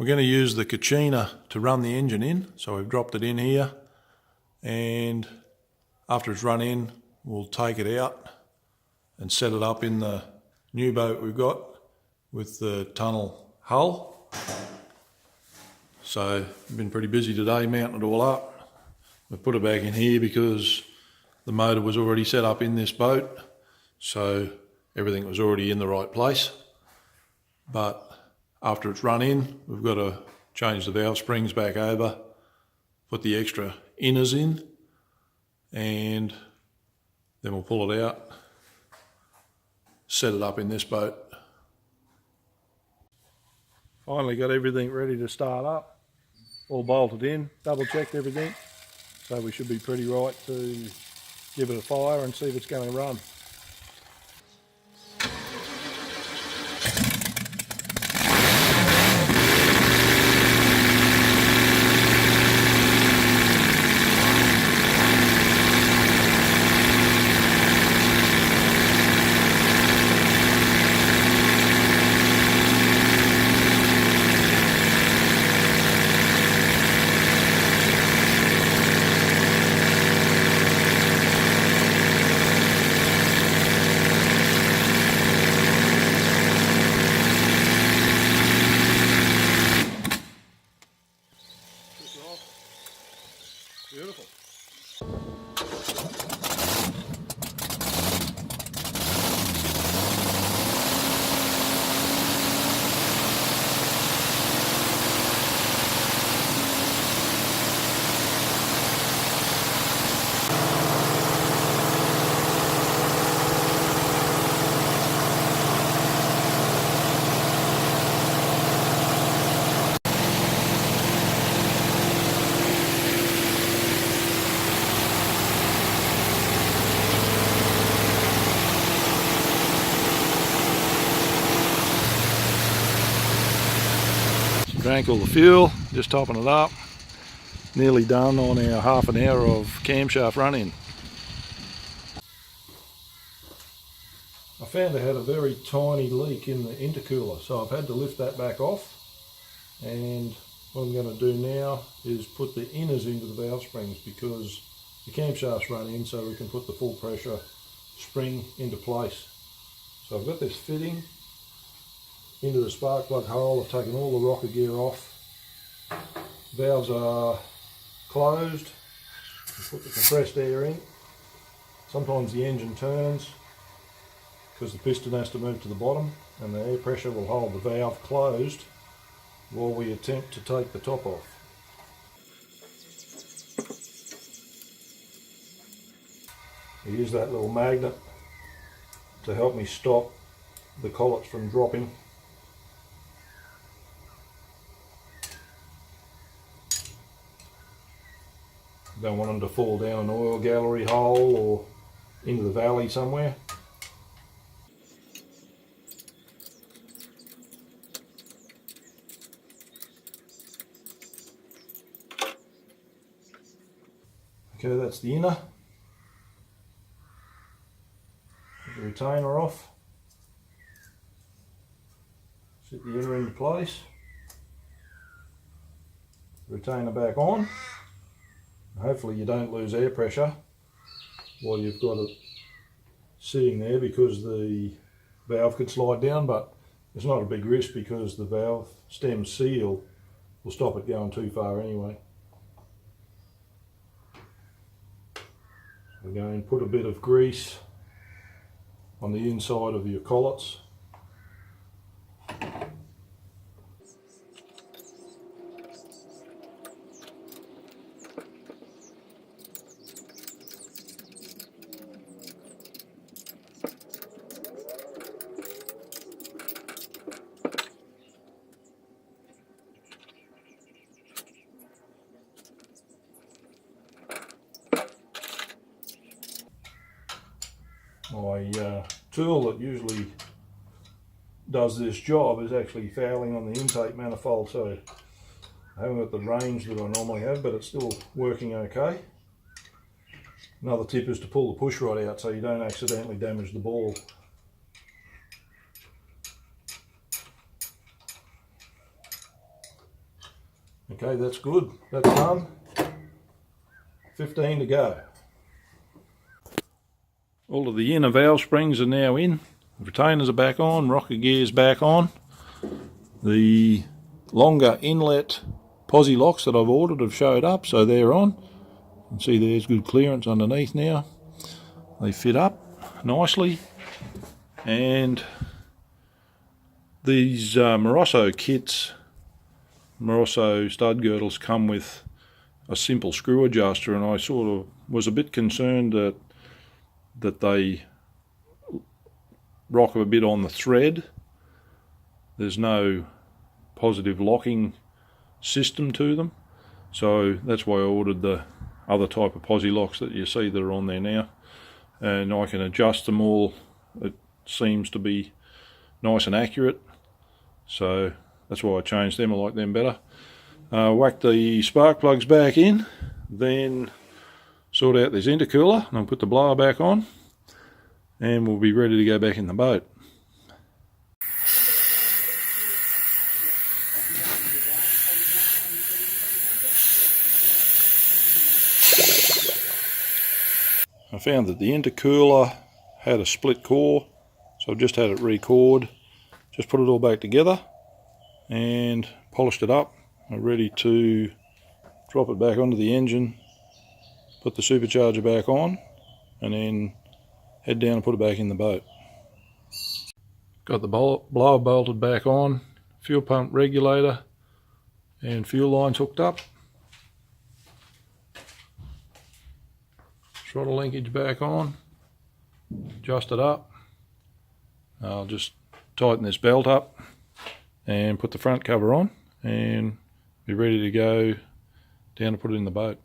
going to use the Kachina to run the engine in, so we've dropped it in here, and after it's run in we'll take it out and set it up in the new boat we've got with the tunnel hull. So I've been pretty busy today mounting it all up. We've put it back in here because the motor was already set up in this boat, so everything was already in the right place. But after it's run in, we've got to change the valve springs back over, put the extra inners in, and then we'll pull it out, set it up in this boat. Finally got everything ready to start up, all bolted in, double checked everything, so we should be pretty right to give it a fire and see if it's going to run. Beautiful. Drank all the fuel, just topping it up. Nearly done on our half an hour of camshaft run-in. I found I had a very tiny leak in the intercooler, so I've had to lift that back off. And what I'm going to do now is put the inners into the valve springs, because the camshaft's run in, so we can put the full pressure spring into place. So I've got this fitting into the spark plug hole. I've taken all the rocker gear off. Valves are closed. Put the compressed air in. Sometimes the engine turns because the piston has to move to the bottom, and the air pressure will hold the valve closed while we attempt to take the top off. I use that little magnet to help me stop the collets from dropping. Don't want them to fall down an oil gallery hole or into the valley somewhere. Okay, that's the inner. Put the retainer off. Set the inner into place. Retainer back on. Hopefully you don't lose air pressure while you've got it sitting there, because the valve could slide down, but it's not a big risk because the valve stem seal will stop it going too far anyway. Again, put a bit of grease on the inside of your collets. My tool that usually does this job is actually fouling on the intake manifold, so I haven't got the range that I normally have, but it's still working okay. Another tip is to pull the push rod out so you don't accidentally damage the ball. Okay, that's good. That's done. 15 to go. All of the inner valve springs are now in. The retainers are back on, rocker gear's back on. The longer inlet posi locks that I've ordered have showed up, so they're on. You can see there's good clearance underneath now. They fit up nicely. And these Moroso kits, Moroso stud girdles, come with a simple screw adjuster, and I sort of was a bit concerned that they rock a bit on the thread. There's no positive locking system to them, so that's why I ordered the other type of posi locks that you see that are on there now, and I can adjust them all. It seems to be nice and accurate, so that's why I changed them. I like them better. Whack the spark plugs back in, then sort out this intercooler, and I'll put the blower back on, and we'll be ready to go back in the boat. I found that the intercooler had a split core, so I've just had it re-cored. Just put it all back together and polished it up. I'm ready to drop it back onto the engine, put the supercharger back on, and then head down and put it back in the boat. Got the blower bolted back on, fuel pump regulator and fuel lines hooked up. Throttle linkage back on, adjust it up. I'll just tighten this belt up and put the front cover on and be ready to go down to put it in the boat.